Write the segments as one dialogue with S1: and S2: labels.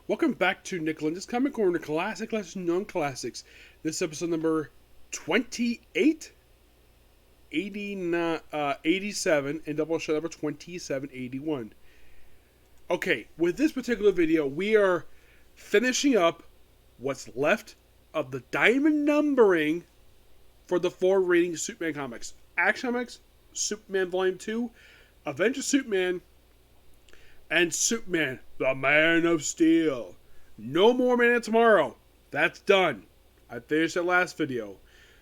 S1: Welcome back to Lenz's Comic Corner, Classic Lesson Non-Classics. This is episode number 28, 87, and Doubleshot number 2781. Okay, with this particular video, we are finishing up what's left of the diamond numbering for the 4 reading Superman comics. Action Comics, Superman Volume 2, Avengers Superman, and Superman, the Man of Steel. No more Man of Tomorrow. That's done. I finished that last video.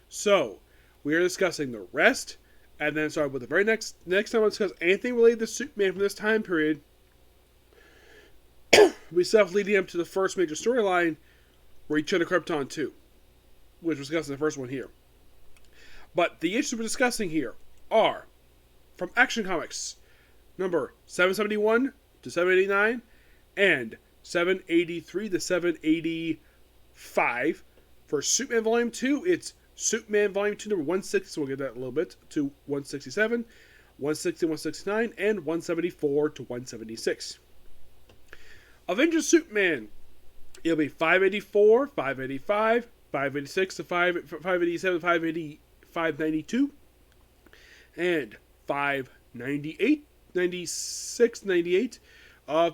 S1: So, we are discussing the rest, and then with the very next time I'll discuss anything related to Superman from this time period. We stuff leading up to the first major storyline, where he turned to Krypton 2, which was discussed in the first one here. But the issues we're discussing here are from Action Comics, number 771 to 789, and 783 to 785. For Superman Volume 2, it's Superman Volume 2, number 160, so we'll get that in a little bit, to 167, 160, 169, and 174 to 176. Avengers Superman, it'll be 584, 585, 586 to 587, 592, and 598, 96, 98. For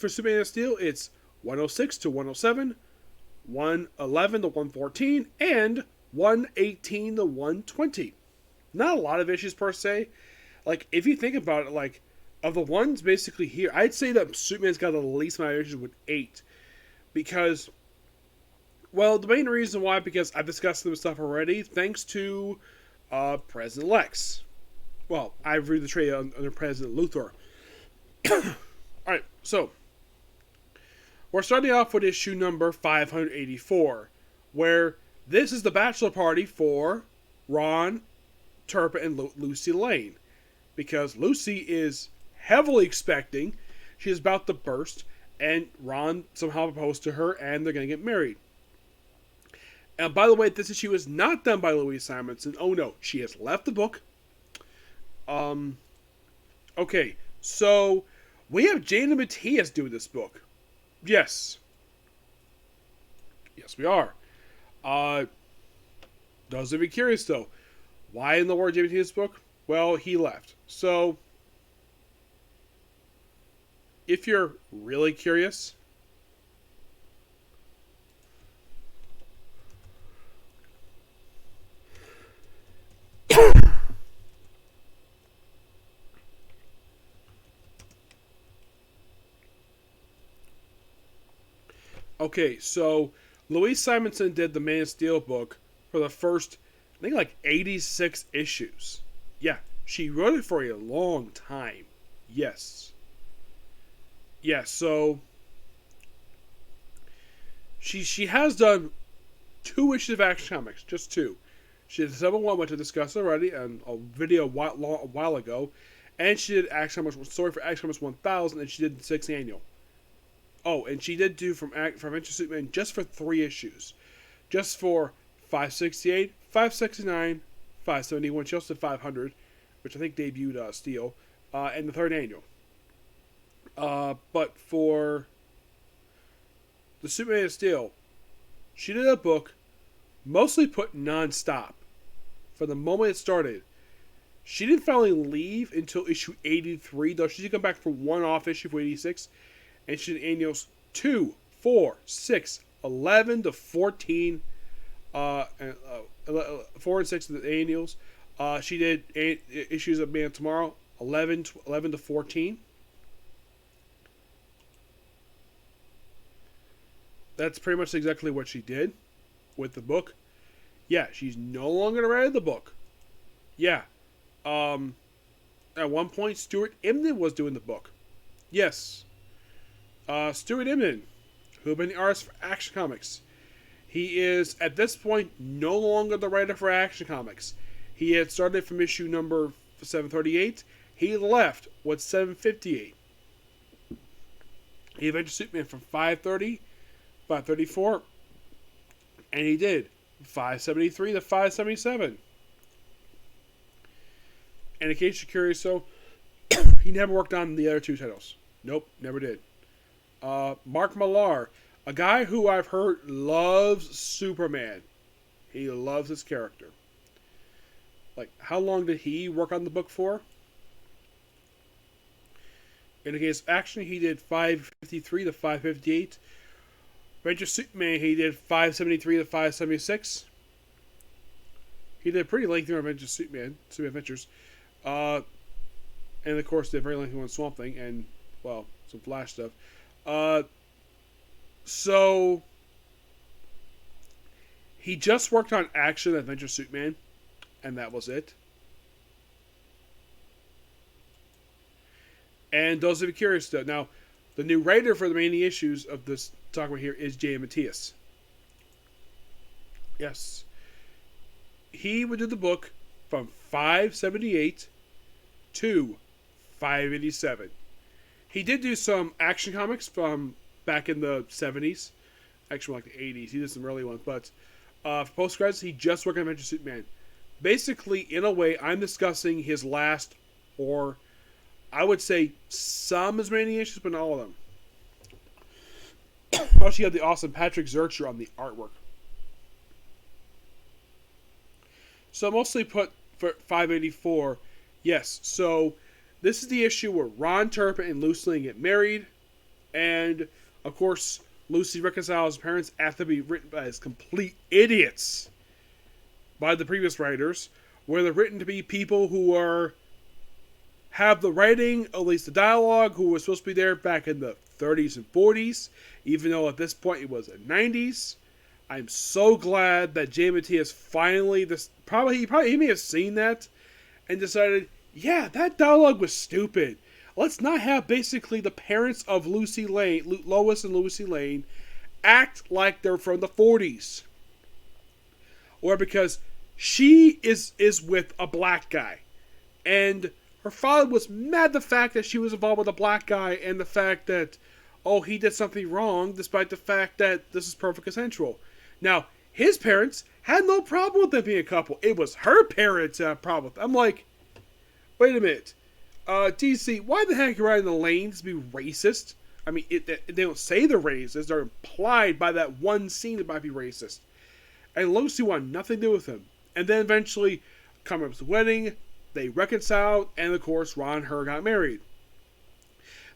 S1: Superman of Steel, it's 106 to 107, 111 to 114, and 118 to 120. Not a lot of issues per se. Like, if you think about it, like, of the ones basically here, I'd say that Superman's got the least amount of issues with 8. Because, well, the main reason why, because I've discussed some stuff already, thanks to President Lex. Well, I've read the trade under President Luthor. Alright, so we're starting off with issue number 584, where this is the bachelor party for Ron, Turpa, and Lucy Lane. Because Lucy is heavily expecting, she is about to burst, and Ron somehow proposed to her, and they're going to get married. And by the way, this issue is not done by Louise Simonson. Oh no, she has left the book. Okay, so we have Jana Matias doing this book. Yes. Yes, we are. Those of you curious, though, why in the world Jana Matias book? Well, he left. So, if you're really curious, okay, so Louise Simonson did the Man of Steel book for the first, I think, like 86 issues. Yeah, she wrote it for a long time. Yes. Yeah, so she has done 2 issues of Action Comics, just 2. She did the 7-1, which I discussed already in a video a while ago, and she did Action Comics, sorry, for Action Comics 1000, and she did the 6th annual. Oh, and she did do from Adventure Superman just for 3 issues. Just for 568, 569, 571. She also did 500, which I think debuted Steel, and the 3rd annual. But for the Superman of Steel, she did a book mostly put non-stop. From the moment it started. She didn't finally leave until issue 83, though she did come back for one off issue for 86. And she did annuals 2, 4, 6, 11 to 14, 4 and 6 of the annuals. She did issues of Man Tomorrow, 11 to 14. That's pretty much exactly what she did with the book. Yeah, she's no longer writing the book. Yeah. At one point, Stuart Immonen was doing the book. Yes. Stuart Immonen, who had been the artist for Action Comics. He is, at this point, no longer the writer for Action Comics. He had started from issue number 738. He left with 758. He eventually Superman from 530, 534, and he did 573 to 577. And in case you're curious, he never worked on the other 2 titles. Nope, never did. Mark Millar, a guy who I've heard loves Superman. He loves his character. Like, how long did he work on the book for? In the case of action, he did 553 to 558. Adventure Superman, he did 573 to 576. He did a pretty lengthy Adventure Superman Adventures. And of course, did a very lengthy one Swamp Thing, and, well, some Flash stuff. So, he just worked on Action Adventure Superman, and that was it. And those of you curious, though, now, the new writer for the main issues of this talk right here is J. Matthias. Yes. He would do the book from 578 to 587. He did do some action comics from back in the 70s. Actually, like the 80s. He did some early ones. But for post-credits, he just worked on Adventure Superman. Basically, in a way, I'm discussing his last, or I would say some as many issues, but not all of them. Also, you have the awesome Patrick Zurcher on the artwork. So mostly put for 584. Yes, so this is the issue where Ron Turpin and Lucy Lane get married. And, of course, Lucy reconciles her parents after being written by as complete idiots by the previous writers, where they're written to be people who have the writing, at least the dialogue, who was supposed to be there back in the 30s and 40s, even though at this point it was the 90s. I'm so glad that J. Matthias finally, he may have seen that and decided, yeah, that dialogue was stupid. Let's not have basically the parents of Lucy Lane, Lois and Lucy Lane, act like they're from the 40s. Or because she is with a black guy. And her father was mad at the fact that she was involved with a black guy and the fact that, oh, he did something wrong, despite the fact that this is perfect consensual. Now, his parents had no problem with them being a couple. It was her parents that had a problem with them. I'm like, wait a minute. DC, why the heck are you writing the Lanes to be racist? I mean, they don't say they're racist. They're implied by that one scene that might be racist. And Lucy wanted nothing to do with him. And then eventually, come up with the wedding, they reconciled, and of course, Ron and her got married.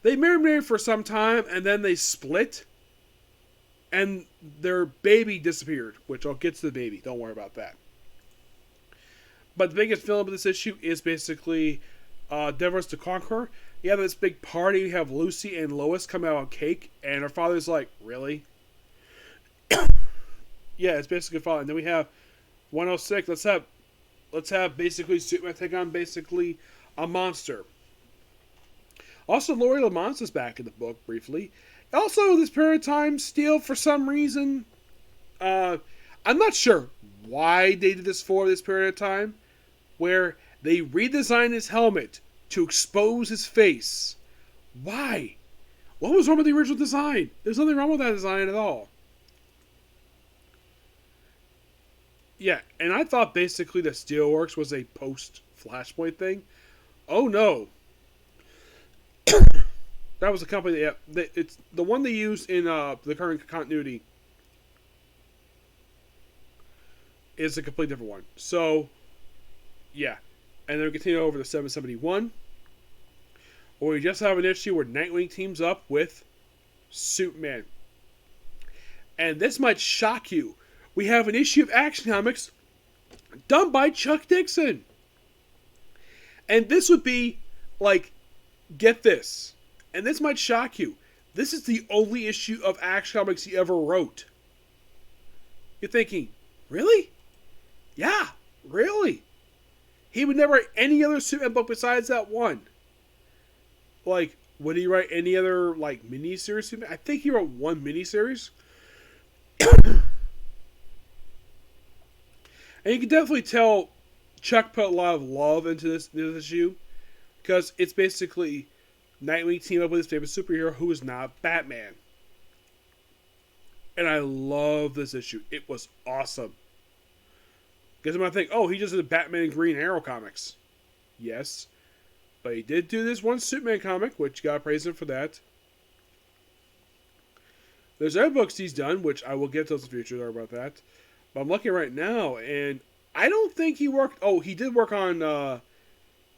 S1: They married for some time, and then they split. And their baby disappeared, which I'll get to the baby. Don't worry about that. But the biggest film of this issue is basically Devils to Conquer. You have this big party. You have Lucy and Lois come out on cake, and her father's like, really? Yeah, it's basically fun. And then we have 106. Let's have basically Superman take on basically a monster. Also, Lori Lamont is back in the book briefly. Also, this period of time, Steel, for some reason, I'm not sure why they did this for this period of time, where they redesigned his helmet to expose his face. Why? What was wrong with the original design? There's nothing wrong with that design at all. Yeah, and I thought basically that Steelworks was a post-Flashpoint thing. Oh no. That was a company that, it's the one they used in the current continuity is a completely different one. So, yeah. And then we continue over to 771. Where we just have an issue where Nightwing teams up with Superman. And this might shock you. We have an issue of Action Comics done by Chuck Dixon. And this would be, like, get this. And this might shock you. This is the only issue of Action Comics he ever wrote. You're thinking, really? Yeah, really. He would never write any other Superman book besides that one. Like, would he write any other, like, miniseries? I think he wrote one miniseries. And you can definitely tell Chuck put a lot of love into this issue. Because it's basically Nightwing team up with his favorite superhero who is not Batman. And I love this issue. It was awesome. Because I might think, oh, he just did Batman and Green Arrow comics. Yes. But he did do this one Superman comic, which got praised him for that. There's other books he's done, which I will get to in the future. Sorry about that. But I'm looking right now, and I don't think he worked. Oh, he did work on.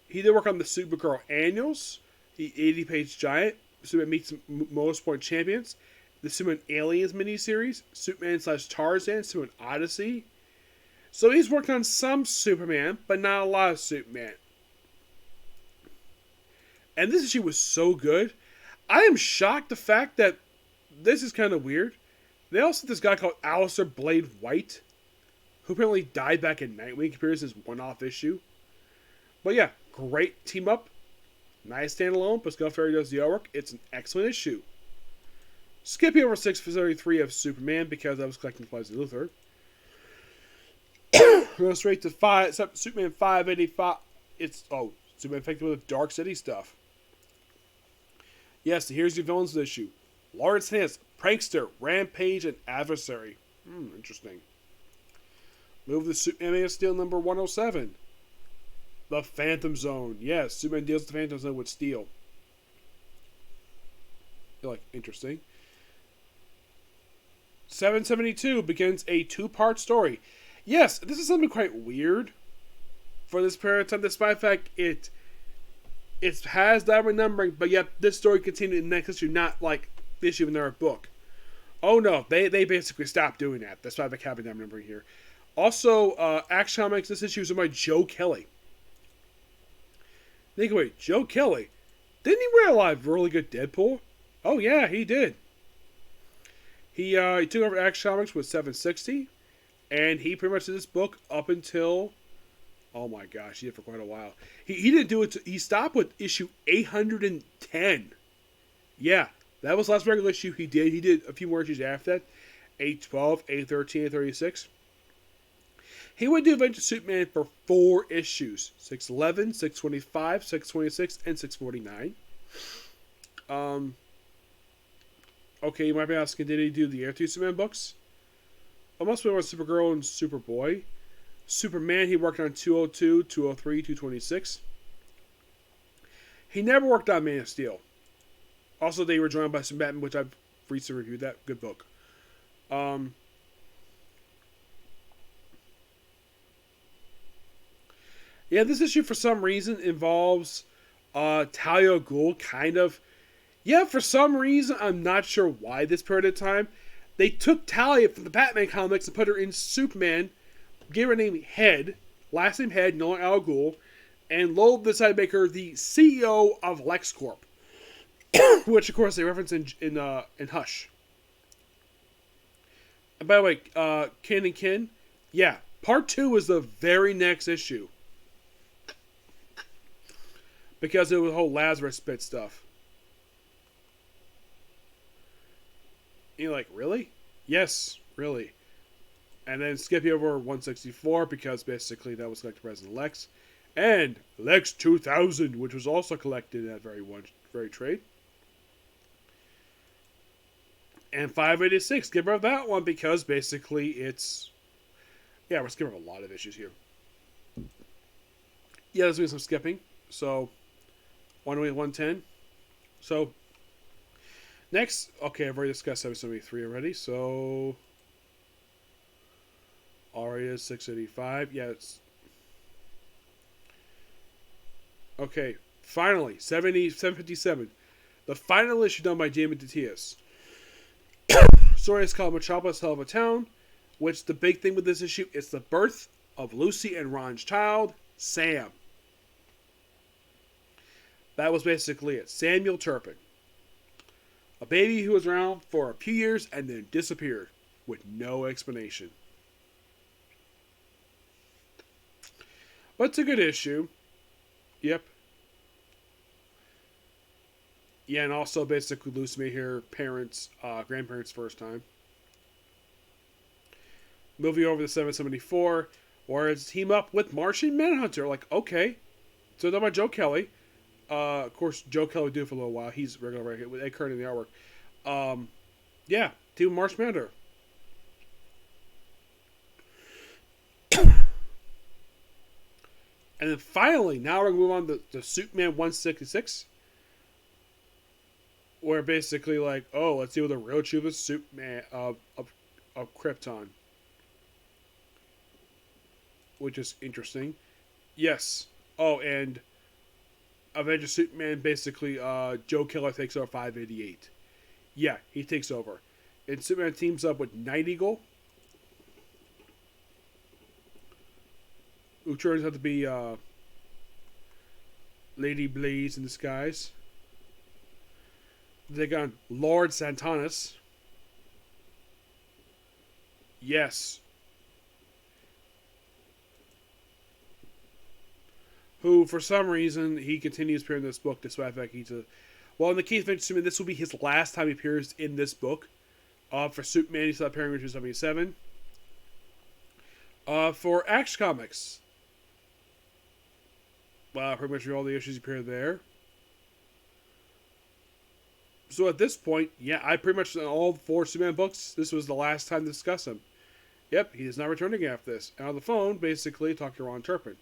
S1: He did work on the Supergirl annuals, the 80-page giant. Superman meets Motorsport Champions, the Superman Aliens miniseries, Superman / Tarzan, Superman Odyssey. So he's worked on some Superman, but not a lot of Superman. And this issue was so good. I am shocked the fact that this is kind of weird. They also had this guy called Alistair Blade White, who apparently died back in Nightwing. Appears as one-off issue. But yeah, great team up. Nice standalone. Pascal Ferry does the artwork. It's an excellent issue. Skipping over 633 of Superman because I was collecting Flies of Luthor. Go straight to Superman 585. It's Superman infected with Dark City stuff. Yes, here's your villains of the issue. Lawrence Hance, Prankster, Rampage, and Adversary. Interesting. Move the Superman Man of Steel number 107. The Phantom Zone. Yes, Superman deals the Phantom Zone with steel. You're like, interesting. 772 begins a 2-part story. Yes, this is something quite weird for this period of time, despite the fact it has that renumbering, but yet this story continued in the next issue, not like the issue in their book. Oh no, they basically stopped doing that. That's why they have that renumbering here. Also, Action Comics, this issue is by Joe Kelly. Think, wait, Joe Kelly? Didn't he write a lot of really good Deadpool? Oh yeah, he did. He took over Action Comics with 760, and he pretty much did this book up until, oh my gosh, he did it for quite a while. He didn't do it. He stopped with issue 810. Yeah, that was the last regular issue he did. He did a few more issues after that, 812, 813, 836. He would do Adventure Superman for 4 issues. 611, 625, 626, and 649. Okay, you might be asking, did he do the Air 2 Superman books? Must be on Supergirl and Superboy. Superman, he worked on 202, 203, 226. He never worked on Man of Steel. Also, they were joined by some Batman, which I've recently reviewed. That good book. Yeah, this issue for some reason involves Talia al Ghul, kind of. Yeah, for some reason, I'm not sure why this period of time, they took Talia from the Batman comics and put her in Superman, gave her name Head, last name Head, no Al Ghul, and Loeb decided to make her the CEO of LexCorp, which of course they reference in Hush. And by the way, Kin and Kin, yeah, part 2 is the very next issue. Because it was the whole Lazarus Pit stuff. And you're like, really? Yes, really. And then skipping over 164 because basically that was collected President Lex. And Lex 2000, which was also collected in that very trade. And 586, skip over that one because basically it's... Yeah, we're skipping over a lot of issues here. Yeah, there's going to be some skipping. So... 108, 110. So, next, okay, I've already discussed 773 already, so, already is 685, yeah, it's, okay, finally, 757, the final issue done by Damon Diaz. Story is called Metropolis Hell of a Town, which the big thing with this issue is the birth of Lucy and Ron's child, Sam. That was basically it. Samuel Turpin. A baby who was around for a few years and then disappeared with no explanation. But it's a good issue. Yep. Yeah, and also basically Lucy made her grandparents' first time. Moving over to 774, where it's team up with Martian Manhunter. Like, okay. So done by Joe Kelly. Of course, Joe Kelly would do it for a little while. He's regular right here with Ed Kern in the artwork. Yeah, Team Marsh Mander. And then finally, now we're going to move on to Superman 166. where basically like, oh, let's see what the real truth of Superman of Krypton, which is interesting. Yes. Oh, and Avengers Superman basically Joe Killer takes over 588. Yeah, he takes over. And Superman teams up with Night Eagle, who turns out to be Lady Blaze in disguise. They got Lord Santanas. Yes. Who, for some reason, he continues to appear in this book despite the fact he's a... Well, in the case of Superman, this will be his last time he appears in this book. For Superman, he's not appearing in 277. For Action Comics, well, pretty much all the issues appear there. So at this point, yeah, I pretty much, in all 4 Superman books, this was the last time to discuss him. Yep, he is not returning after this. And on the phone, basically, talking to Ron Turpin.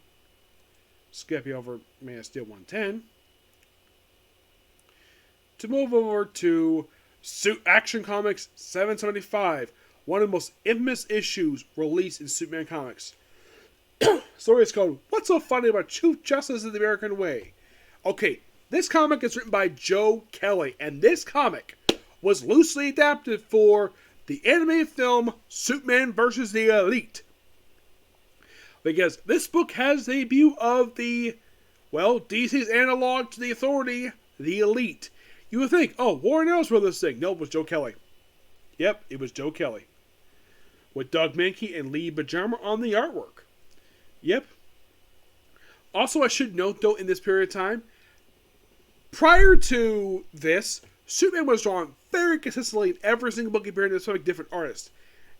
S1: Skipping over Man of Steel 110. To move over to Action Comics 775, one of the most infamous issues released in Superman comics. Story is called What's So Funny About Truth, Justice, and the American Way? Okay, this comic is written by Joe Kelly, and this comic was loosely adapted for the animated film Superman vs. the Elite. Because this book has the debut of the, well, DC's analog to the Authority, the Elite. You would think, oh, Warren Ellis wrote this thing. No, it was Joe Kelly. Yep, it was Joe Kelly. With Doug Mankey and Lee Bajama on the artwork. Yep. Also, I should note, though, in this period of time, prior to this, Superman was drawn very consistently in every single book appearing in a different artist.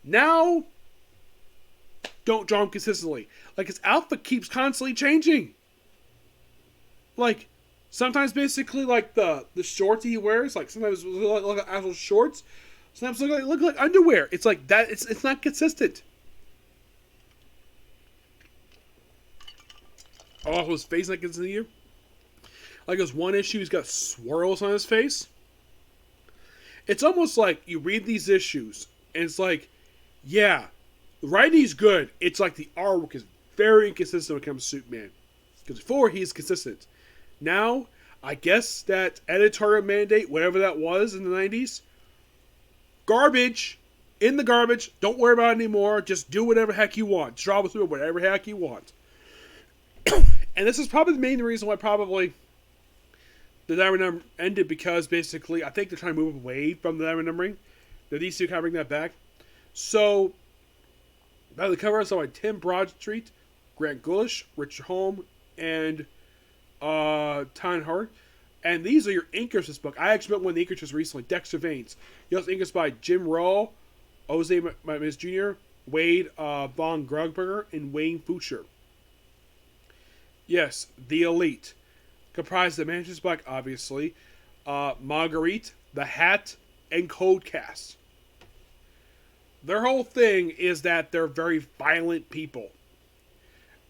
S1: Now, don't draw him consistently. Like, his outfit keeps constantly changing. Like, sometimes basically, like, the shorts he wears, like, sometimes look like actual shorts. Sometimes look like underwear. It's like that. It's not consistent. Oh, his face like it's in here. Like, there's one issue, he's got swirls on his face. It's almost like you read these issues, and it's like, yeah, the writing's good. It's like the artwork is very inconsistent when it comes to Superman. Because before, he's consistent. Now, I guess that editorial mandate, whatever that was in the 90s, garbage. In the garbage. Don't worry about it anymore. Just do whatever heck you want. Draw with whatever heck you want. And this is probably the main reason why probably the diamond number ended, because basically I think they're trying to move away from the diamond numbering. The DC kind of bring that back. So, by the cover, so by Tim Broadstreet, Grant Gullish, Richard Holm, and Tyne Hart. And these are your inkers for this book. I actually met one of the inkers just recently, Dexter Vanes. He also inkers by Jim Rowe, Jose Martinez Jr., Wade Von Grugberger, and Wayne Foucher. Yes, the Elite. Comprised of Manchester Black, obviously, Marguerite, The Hat, and Codecast. Their whole thing is that they're very violent people.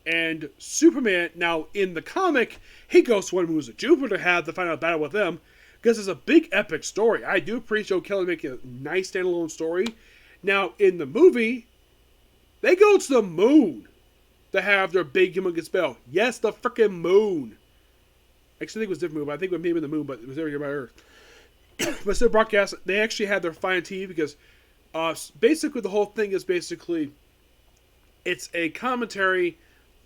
S1: And Superman, now in the comic, he goes to one who's a Jupiter to have to find out battle with them, because it's a big epic story. I do appreciate Joe Kelly making a nice standalone story. Now, in the movie, they go to the moon to have their big humongous battle. Yes, the freaking moon. Actually, I think it was a different movie. I think it was maybe the moon, but it was there by Earth. But still broadcast, they actually had their fine TV because basically the whole thing is basically it's a commentary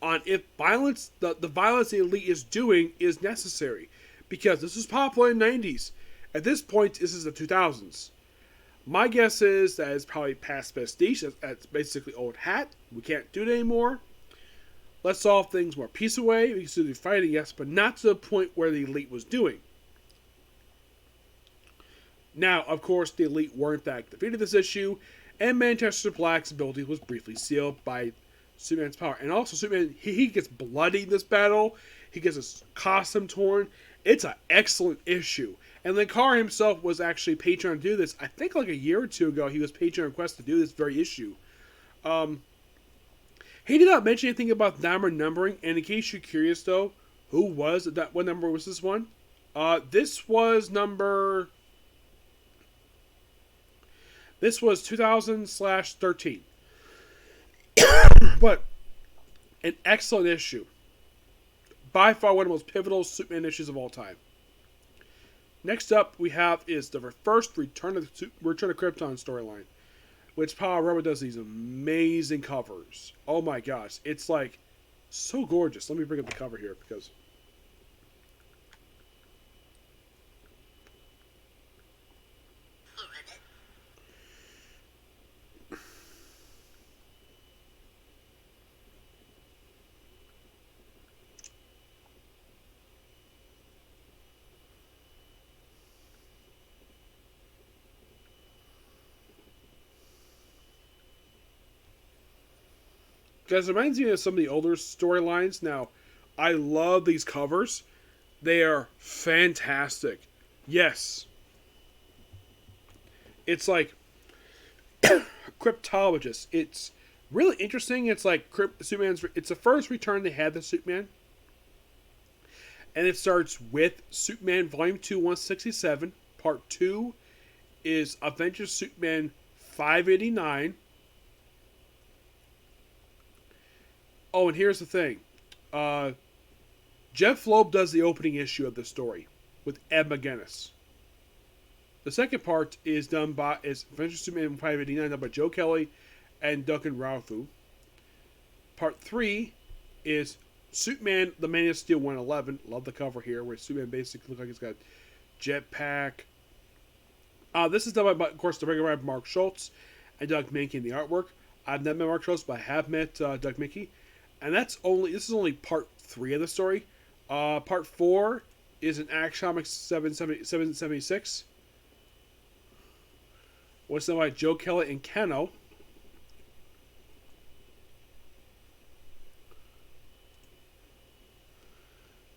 S1: on if violence, the violence the elite is doing is necessary. Because this was popular in the 90s. At this point, this is the 2000s. My guess is that it's probably past prestige. That's basically old hat. We can't do it anymore. Let's solve things more peaceful way. We can still do fighting, yes, but not to the point where the elite was doing. Now, of course, the elite were in fact defeated this issue, and Manchester Black's ability was briefly sealed by Superman's power. And also, Superman, he gets bloody in this battle. He gets his costume torn. It's an excellent issue. And Linkar himself was actually Patreon to do this. I think like a year or two ago, he was Patreon requested to do this very issue. He did not mention anything about diamond numbering. And in case you're curious, though, who was that? What number was this one? This was number This was 2000/13. But an excellent issue. By far one of the most pivotal Superman issues of all time. Next up we have is the first Return of Krypton storyline, which Power Rubber does these amazing covers. Oh my gosh, it's like so gorgeous. Let me bring up the cover here because guys, it reminds me of some of the older storylines. Now, I love these covers. They are fantastic. Yes. It's like cryptologist. It's really interesting. It's like Superman's. It's the first return they had the Superman, and it starts with Superman Volume 2, 167. Part 2 is Avengers Superman 589. Oh, and here's the thing. Jeff Loeb does the opening issue of the story with Ed McGuinness. The second part is done by Avengers Superman 589, done by Joe Kelly and Duncan Routhu. Part 3 is Superman the Man of Steel 111. Love the cover here, where Superman basically looks like he's got jetpack. This is done by, of course, the regular writer Mark Schultz and Doug Mankey in the artwork. I've never met Mark Schultz, but I have met Doug Mankey. And this is only part 3 of the story. Part 4 is an Action Comics 776. What's done by Joe Kelly and Keno.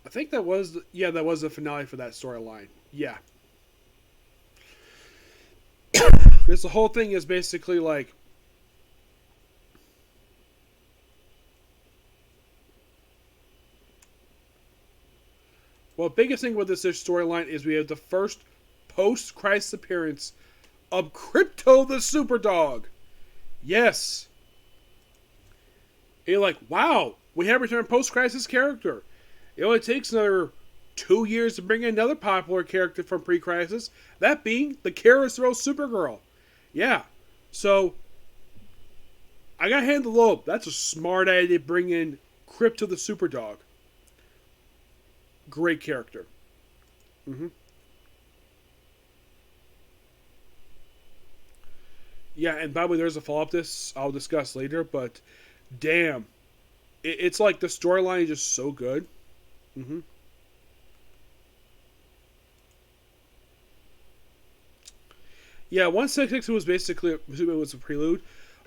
S1: I think that was the finale for that storyline. Yeah. Because the whole thing is basically like, well, the biggest thing with this storyline is we have the first post-Crisis appearance of Krypto the Superdog. Yes. And you're like, wow, we have returned post-Crisis character. It only takes another 2 years to bring in another popular character from pre-Crisis, that being the Kara Zor Supergirl. Yeah. So, I gotta hand the Loeb. That's a smart idea to bring in Krypto the Superdog. Great character. Yeah, and by the way, there's a follow-up to this I'll discuss later, but damn. It's like the storyline is just so good. Yeah, 166 was basically it was a prelude,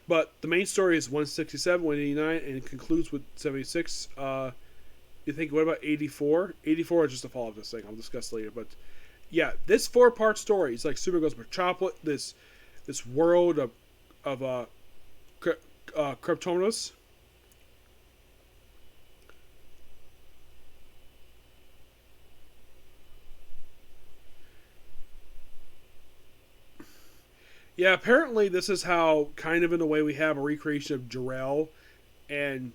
S1: but the main story is 167, 189, and it concludes with 76. You think, what about 84? 84 is just a follow-up to this thing. I'll discuss later, but yeah, this 4-part story is like Super goes to Metropolis, this world of Kryptonus. Yeah, apparently this is how, kind of in a way, we have a recreation of Jor-El, and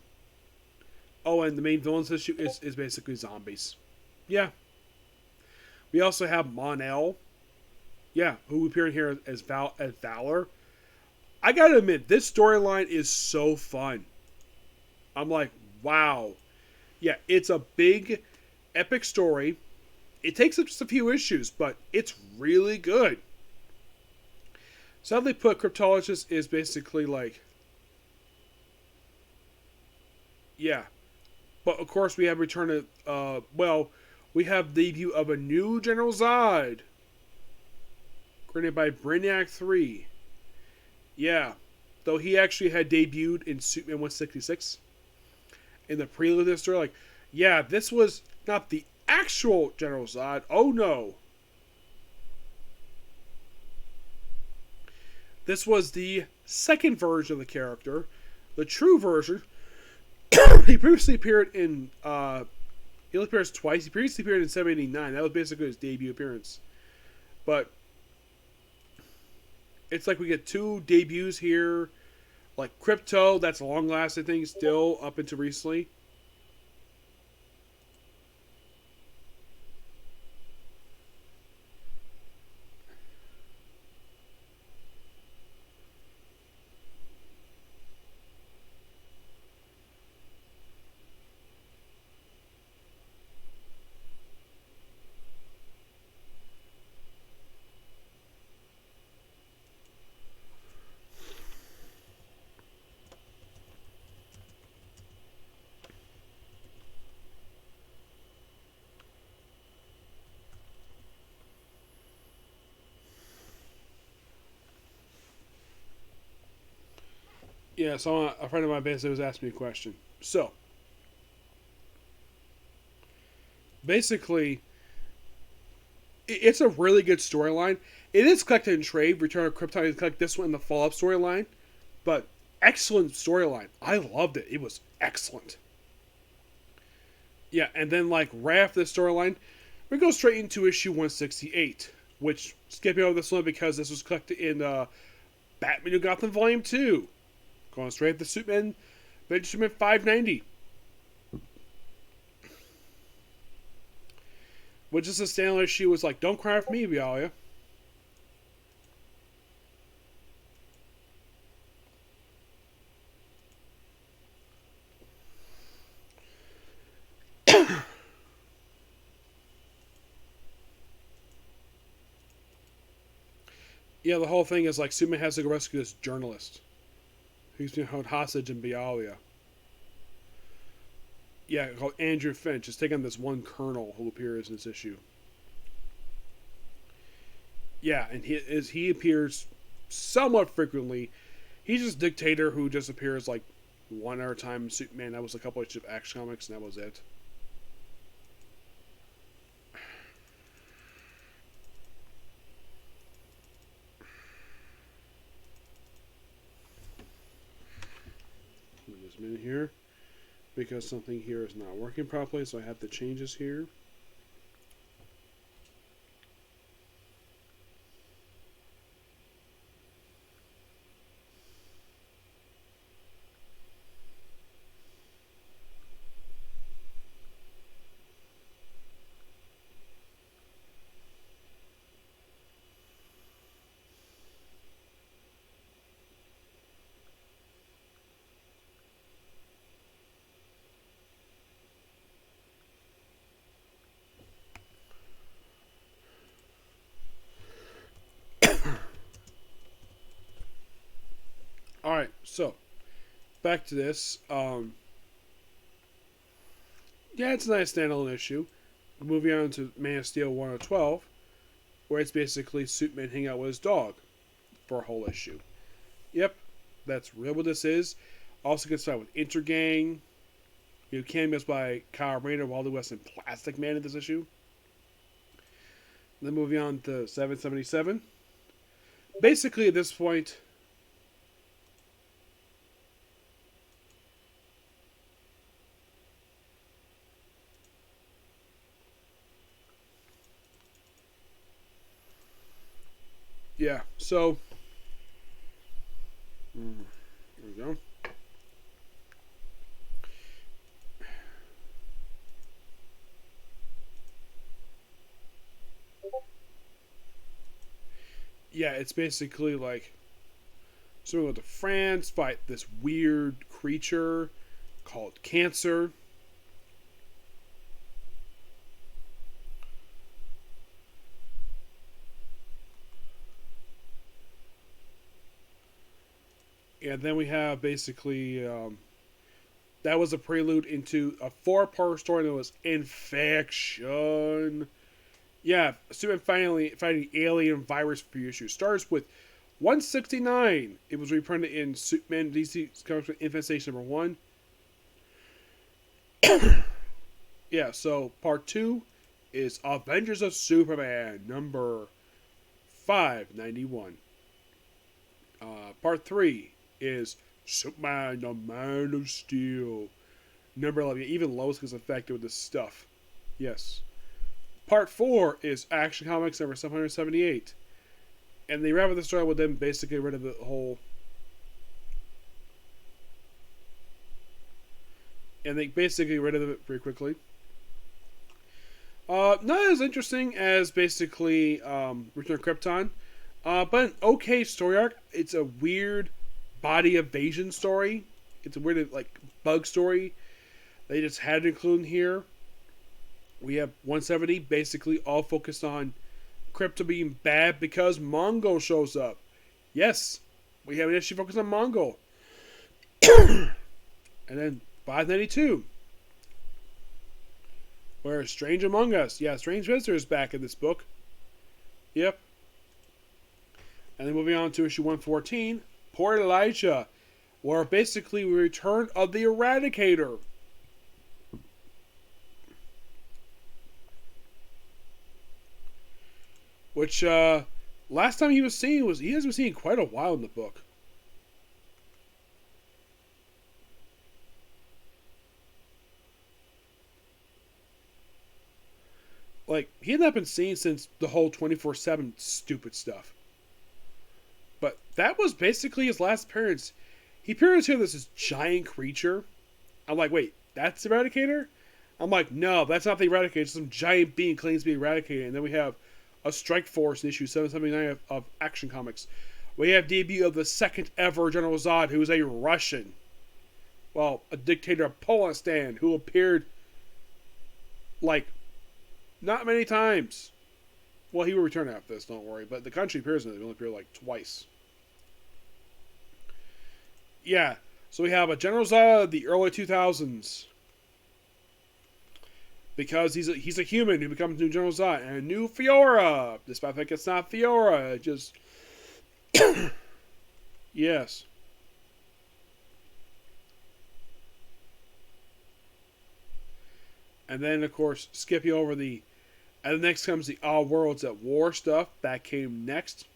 S1: and the main villain's issue is basically zombies. Yeah. We also have Mon-El. Yeah, who appeared here as Valor. I gotta admit, this storyline is so fun. I'm like, wow. Yeah, it's a big, epic story. It takes up just a few issues, but it's really good. Sadly put, Cryptologist is basically like, yeah. But of course we have return of, we have debut of a new General Zod. Created by Brainiac 3. Yeah. Though he actually had debuted in Superman 166. In the prelude of this story, like, yeah, this was not the actual General Zod. Oh no. This was the second version of the character. The true version. He previously appeared in, he only appears twice. He previously appeared in 789. That was basically his debut appearance. But It's like we get 2 debuts here. Like Crypto, that's a long lasting thing still up until recently. Yeah, so a friend of mine basically was asking me a question. So, basically, it's a really good storyline. It is collected in trade. Return of Krypton is collect this one in the follow up storyline, but excellent storyline. I loved it. It was excellent. Yeah, and then like right after the storyline, we go straight into issue 168, which skipping over this one because this was collected in Batman New Gotham Volume 2. Going straight to Superman, Superman 590. Which is a standalone issue was like, don't cry for me, Vialia. Yeah, the whole thing is like Superman has to go rescue this journalist who's been held hostage in Bialia. Yeah, called Andrew Finch. Is taking this one colonel who appears in this issue. Yeah, and he appears somewhat frequently. He's just a dictator who just appears like one at a time. Superman. That was a couple issues of Action Comics, and that was it. Give me just a minute here, because something here is not working properly, so I have to change this here. All right, so back to this. Yeah, it's a nice standalone issue. Moving on to Man of Steel 112, where it's basically Superman hanging out with his dog for a whole issue. Yep, that's real what this is. Also gets started with Intergang. You know, cameos by Kyle Rayner, Wally West, and Plastic Man in this issue. Then moving on to 777. Basically, at this point, yeah, so there we go. Yeah, it's basically like so we go to France, fight this weird creature called Cancer. And then we have basically that was a prelude into a 4-part story that was Infection. Yeah, Superman finally fighting the alien virus for issues. Starts with 169. It was reprinted in Superman DC Comics Infestation #1. Yeah, so part 2 is Avengers of Superman number 591. Part 3 is Superman the Man of Steel number 11. Even Lois gets affected with this stuff. Yes. Part 4 is Action Comics number 778. And they wrap up the story with them basically rid of the whole. And they basically rid of it pretty quickly. Not as interesting as basically Return of Krypton, but an okay story arc. It's a weird body evasion story. It's a weird like bug story. They just had to include in here. We have 170 basically all focused on Krypto being bad because Mongo shows up. Yes, we have an issue focused on Mongo. And then 592. Where Strange Among Us. Yeah, Strange Visitor is back in this book. Yep. And then moving on to issue 114, Poor Elijah, where basically we return of the Eradicator. Which, last time he was seen was, he has been seen quite a while in the book. Like, he had not been seen since the whole 24/7 stupid stuff. But that was basically his last appearance. He appears here as this giant creature. I'm like, wait, that's the Eradicator? I'm like, no, that's not the Eradicator. It's some giant being claims to be eradicated. And then we have a Strike Force in issue 779 of Action Comics. We have debut of the second ever General Zod, who is a Russian. Well, a dictator of Polistan, who appeared like not many times. Well, he will return after this, don't worry. But the country appears in it. He only appeared like twice. Yeah, so we have a General Zod of the early 2000s. Because he's a human who becomes new General Zod. And a new Fiora. Despite the fact it's not Fiora. It just... yes. And then, of course, skipping over the... And then next comes the All Worlds at War stuff. That came next.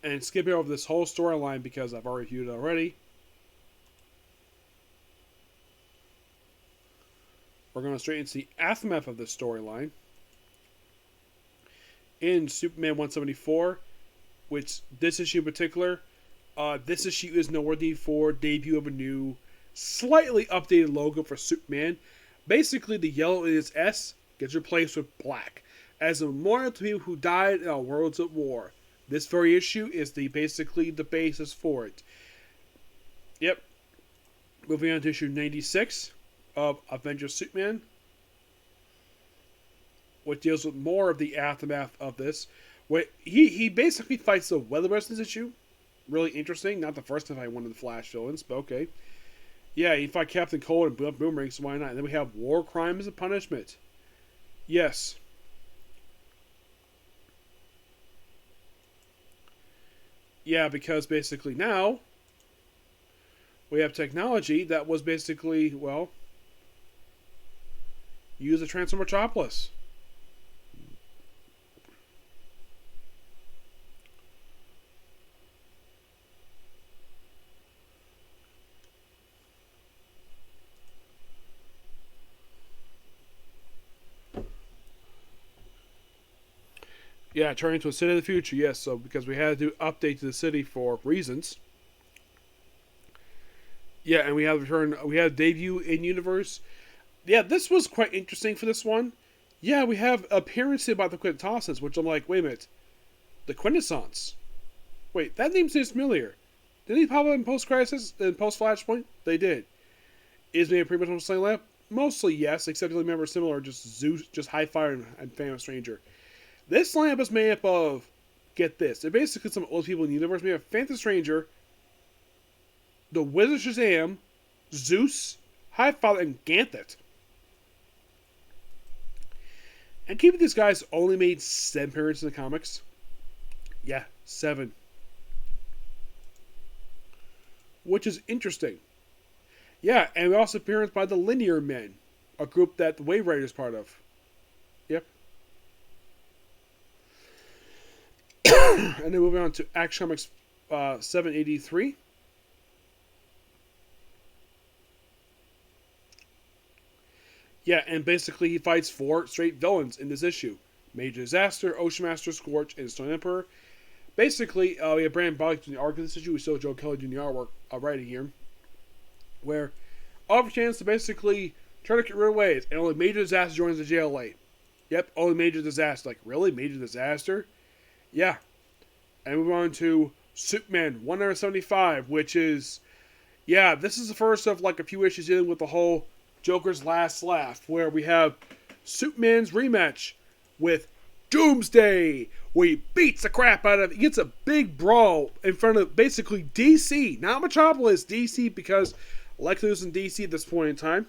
S1: And skipping over this whole storyline because I've already reviewed it already. We're going straight into the aftermath of this storyline. In Superman 174, which this issue in particular, this issue is noteworthy for debut of a new, slightly updated logo for Superman. Basically, the yellow in its S gets replaced with black, as a memorial to people who died in our worlds at war. This very issue is basically the basis for it. Yep. Moving on to issue 96 of Avengers Superman, which deals with more of the aftermath of this. He basically fights the Weather in this issue. Really interesting. Not the first time I one of the Flash villains, but okay. Yeah, he fought Captain Cold and Boomerang, so why not? And then we have War Crime as a Punishment. Yes. Yeah, because basically now we have technology that was basically, well, used to transform Metropolis. Yeah, turning into a city of the future, yes. So because we had to do update to the city for reasons. Yeah, and we have debut in universe. Yeah, this was quite interesting for this one. Yeah, we have appearances about the Quintessence, which I'm like, wait a minute, the Quintessence. Wait, that name seems familiar. Didn't he pop up in post-crisis and post-Flashpoint? They did. Is he a pretty much on the same lamp? Mostly yes, except you remember similar, just Zeus, just High-Fire and Phantom Stranger. This lamp is made up of, get this, they're basically some old people in the universe. We have Phantom Stranger, the Wizard Shazam, Zeus, Highfather, and Ganthet. And keeping these guys only made 7 appearances in the comics. Yeah, 7. Which is interesting. Yeah, and we also appearance by the Linear Men, a group that the Wave Rider is part of. Yep. And then moving on to Action Comics 783. Yeah, and basically he fights 4 straight villains in this issue. Major Disaster, Ocean Master, Scorch, and Stone Emperor. Basically, we have Brandon Boggs doing the arc of this issue. We still have Joe Kelly doing the artwork writing here. Where offer chance to basically try to get rid of ways, and only Major Disaster joins the JLA. Yep, only Major Disaster. Like, really? Major Disaster? Yeah. And we move on to Superman 175, which is, yeah, this is the first of like a few issues dealing with the whole Joker's last laugh, where we have Superman's rematch with Doomsday, where he beats the crap out of, he gets a big brawl in front of basically DC, not Metropolis, DC, because Lex Luthor's in DC at this point in time.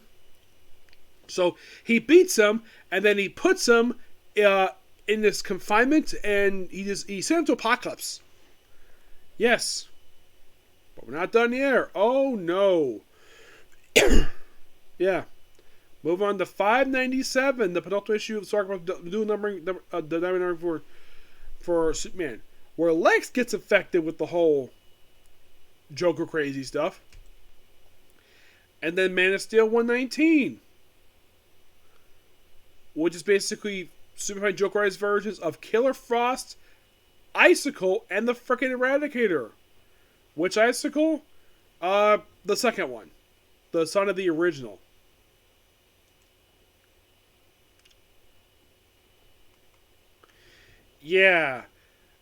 S1: So he beats him, and then he puts him in this confinement, and he sent him to Apocalypse. Yes. But we're not done here. Oh, no. Yeah. Move on to 597, the penultimate issue of talking about the diamond numbering for Superman, where Lex gets affected with the whole Joker crazy stuff. And then Man of Steel 119, which is basically Superman Jokerized versions of Killer Frost, Icicle, and the frickin' Eradicator. Which Icicle? The second one. The son of the original. Yeah.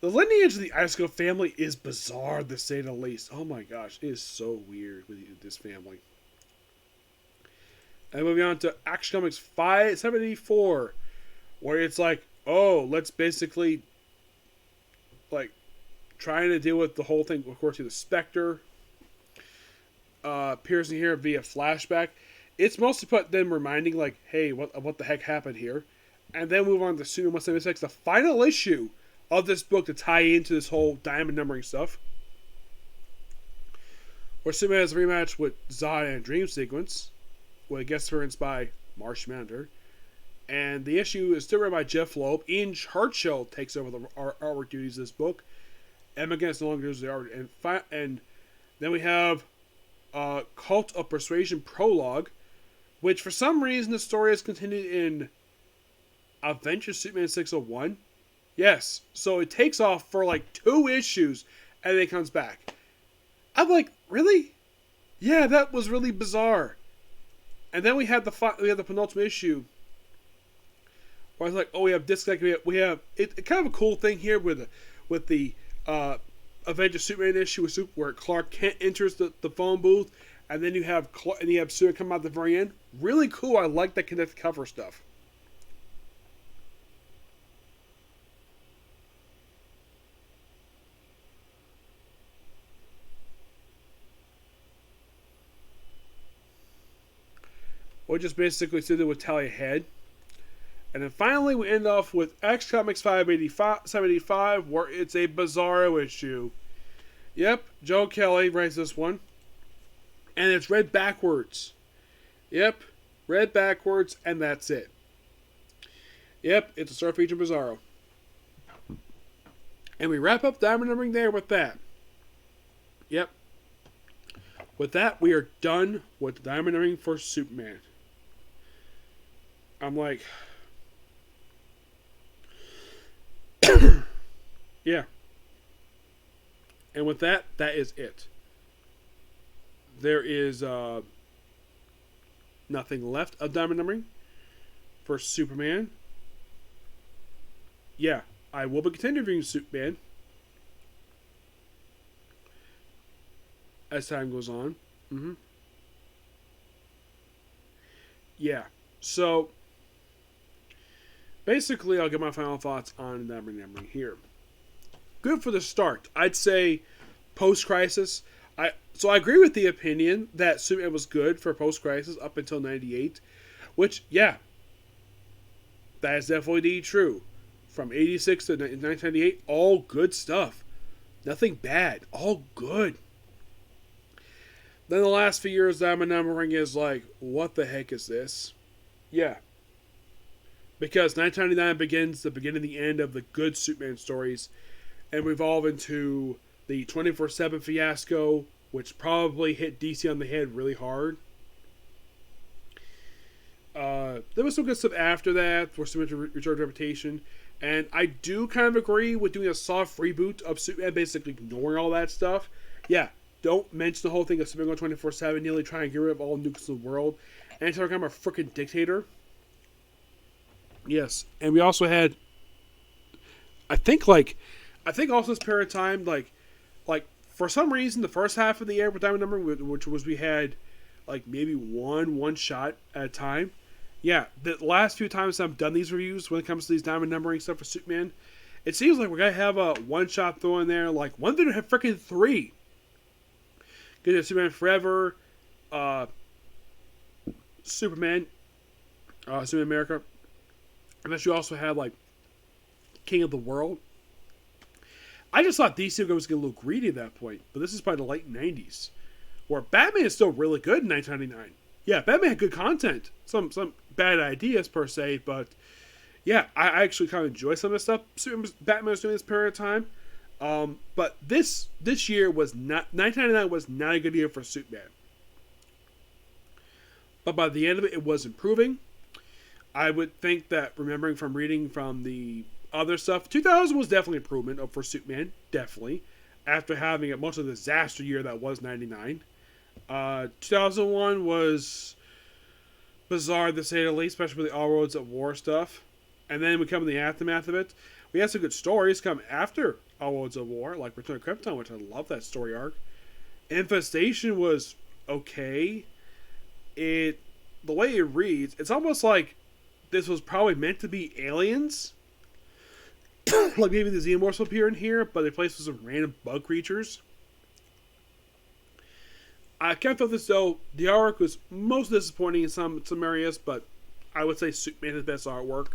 S1: The lineage of the Icicle family is bizarre, to say the least. Oh my gosh, it is so weird with this family. And moving on to Action Comics 574, where it's like, oh, let's basically, like, trying to deal with the whole thing. Of course, the Spectre piercing here via flashback. It's mostly put them reminding, like, hey, what the heck happened here? And then move on to Superman 176, the final issue of this book to tie into this whole diamond numbering stuff. Where Superman has a rematch with Zod and Dream Sequence, where it gets referenced by Marsh Manhunter. And the issue is still written by Jeff Loeb. Ian Churchill takes over the artwork duties of this book. Emma Guinness no longer does the art. And then we have Cult of Persuasion Prologue, which for some reason the story has continued in Adventure Superman 601. Yes, so it takes off for like 2 issues and then it comes back. I'm like, really? Yeah, that was really bizarre. And then we had the penultimate issue where I was like, oh, we have disconnect. We have it kind of a cool thing here with the Avengers Superman issue where Clark Kent enters the phone booth, and then you have Superman come out at the very end. Really cool. I like that connected cover stuff. Or just basically sit there with Talia Head. And then finally we end off with X Comics 575, where it's a Bizarro issue. Yep, Joe Kelly writes this one. And it's read backwards. Yep, read backwards, and that's it. Yep, it's a start feature Bizarro. And we wrap up diamond numbering there with that. Yep. With that, we are done with the diamond numbering for Superman. I'm like, yeah. And with that, that is it. There is nothing left of diamond numbering for Superman. Yeah, I will be continuing Superman as time goes on. Yeah, so basically, I'll get my final thoughts on diamond numbering here. Good for the start. I'd say post-crisis. So I agree with the opinion that Superman was good for post-crisis up until 98. Which, yeah, that is definitely true. From 86 to 1998, all good stuff. Nothing bad. All good. Then the last few years, diamond numbering is like, what the heck is this? Yeah. Because 1999 begins the beginning and the end of the good Superman stories, and we evolve into the 24/7 fiasco, which probably hit DC on the head really hard. There was some good stuff after that for Superman Return to Reputation. And I do kind of agree with doing a soft reboot of Superman, basically ignoring all that stuff. Yeah, don't mention the whole thing of Superman going 24/7, nearly trying to get rid of all nukes in the world, and talking about a freaking dictator. Yes, and we also had, I think also this period of time, like for some reason, the first half of the year with Diamond Numbering, which was we had like maybe one shot at a time. Yeah, the last few times I've done these reviews when it comes to these Diamond Numbering stuff for Superman, it seems like we're gonna have a one shot throw in there. Like one video had freaking 3. Get to Superman Forever, Superman, Superman America, and then you also had like King of the World. I just thought DC was getting a little greedy at that point, but this is probably the late 90s, where Batman is still really good in 1999. Yeah, Batman had good content, some bad ideas per se, but yeah, I actually kind of enjoy some of the stuff Batman was doing this period of time. But this year was not 1999 was not a good year for Superman. But by the end of it, it was improving. I would think that, remembering from reading from the other stuff, 2000 was definitely improvement for Superman, definitely, after having a most of the disaster year that was 99. 2001 was bizarre to say the least, especially with the All Roads at War stuff. And then we come in the aftermath of it. We had some good stories come after All Roads at War, like Return to Krypton, which I love that story arc. Infestation was okay. The way it reads, it's almost like this was probably meant to be aliens. Like maybe the Xenomorphs will appear in here, but they placed with some random bug creatures. I kind of felt as though the artwork was most disappointing in some areas, but I would say Superman had the best artwork.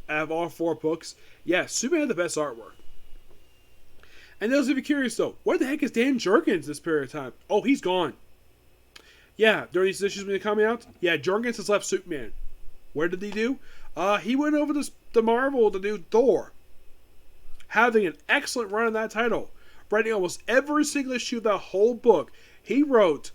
S1: Out of all 4 books, yeah, Superman had the best artwork. And those of you curious though, where the heck is Dan Jurgens this period of time? Oh, he's gone. Yeah, during these issues when they're coming out, yeah, Jurgens has left Superman. Where did he do? He went over to Marvel to do Thor. Having an excellent run on that title. Writing almost every single issue of that whole book. He wrote,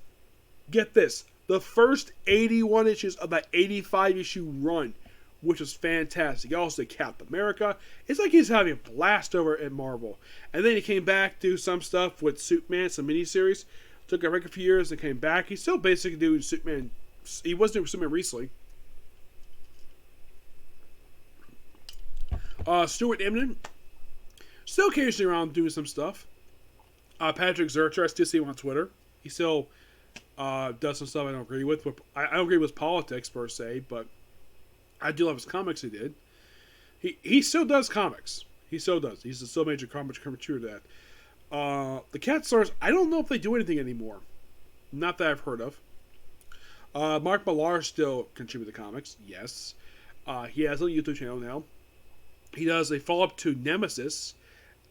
S1: get this, the first 81 issues of that 85 issue run, which was fantastic. He also did Captain America. It's like he's having a blast over at Marvel. And then he came back to some stuff with Superman, some miniseries. Took a few years and came back. He's still basically doing Superman. He was doing Superman recently. Stuart Immonen, still occasionally around doing some stuff. Patrick Zurcher, I still see him on Twitter. He still does some stuff I don't agree with. I don't agree with politics per se, but I do love his comics he did. He still does comics. He still does. He's still a major comic contributor to that. The Cat Stars, I don't know if they do anything anymore. Not that I've heard of. Mark Millar still contributes to comics. Yes. He has a YouTube channel now. He does a follow-up to Nemesis,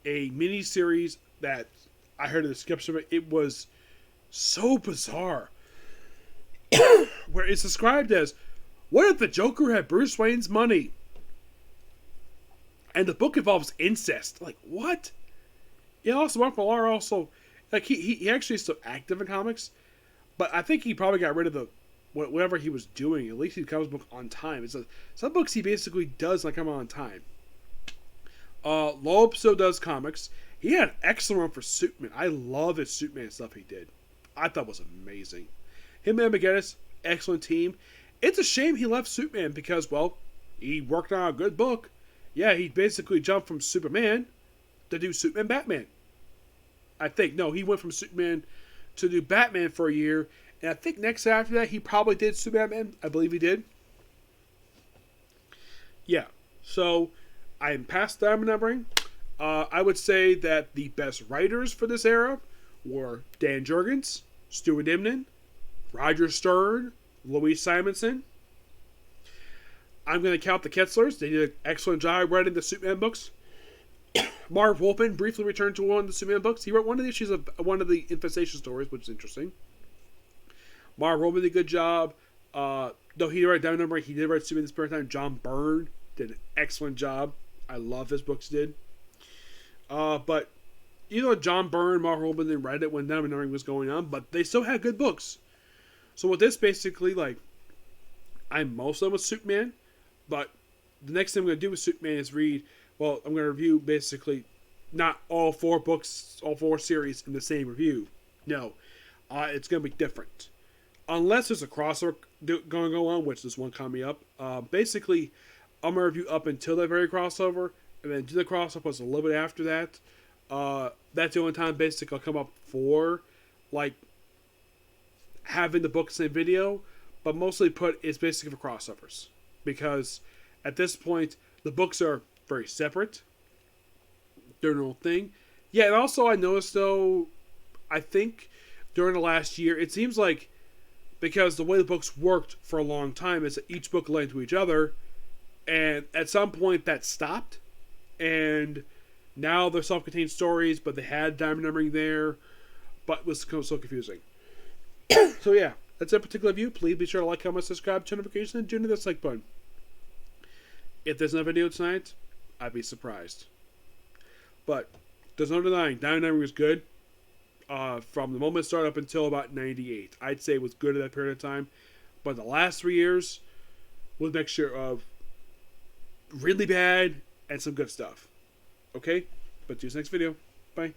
S1: a mini-series that I heard in the description of it. It was so bizarre. Where it's described as, what if the Joker had Bruce Wayne's money? And the book involves incest. Like, what? Yeah, also, Mark Millar also, like, he actually is still active in comics, but I think he probably got rid of the whatever he was doing. At least he comes book on time. Some books he basically does not come on time. Loeb still does comics. He had an excellent run for Superman. I love his Superman stuff he did. I thought it was amazing. Him and McGinnis, excellent team. It's a shame he left Superman because, well, he worked on a good book. Yeah, he basically jumped from Superman to do Superman Batman. I think. No, he went from Superman to do Batman for a year. And I think next after that, he probably did Superman. I believe he did. Yeah. So, I'm past Diamond Numbering. I would say that the best writers for this era were Dan Jurgens, Stuart Immonen, Roger Stern, Louise Simonson. I'm going to count the Ketzlers. They did an excellent job writing the Superman books. Marv Wolfman briefly returned to one of the Superman books. He wrote one of the issues of one of the Infestation stories, which is interesting. Marv Wolfman did a good job. Though he did write Diamond Numbering, he did write Superman this period of time. John Byrne did an excellent job. I love his books did. But John Byrne, Marv Wolfman didn't write it when Diamond Numbering was going on, but they still had good books. So with this, basically, like, I'm mostly with Superman, but the next thing I'm going to do with Superman is read. Well, I'm going to review basically not all 4 books, all 4 series in the same review. No, it's going to be different. Unless there's a crossover going to go on, which there's one coming up. Basically, I'm going to review up until that very crossover, and then do the crossover a little bit after that. That's the only time basically I'll come up for, like, having the books in video, but mostly it's basically for crossovers. Because at this point, the books are very separate. They're their own thing. Yeah, and also I noticed, though, I think during the last year, it seems like because the way the books worked for a long time is that each book led to each other, and at some point that stopped, and now they're self-contained stories, but they had diamond numbering there, but it was so confusing. So yeah, that's a particular view. Please be sure to like, comment, subscribe, turn notifications, and tune to this like button. If there's no video tonight, I'd be surprised. But there's no denying, diamond numbering is good. From the moment it started up until about 98. I'd say it was good at that period of time. But the last 3 years was a mixture of really bad and some good stuff. Okay? But see you next video. Bye.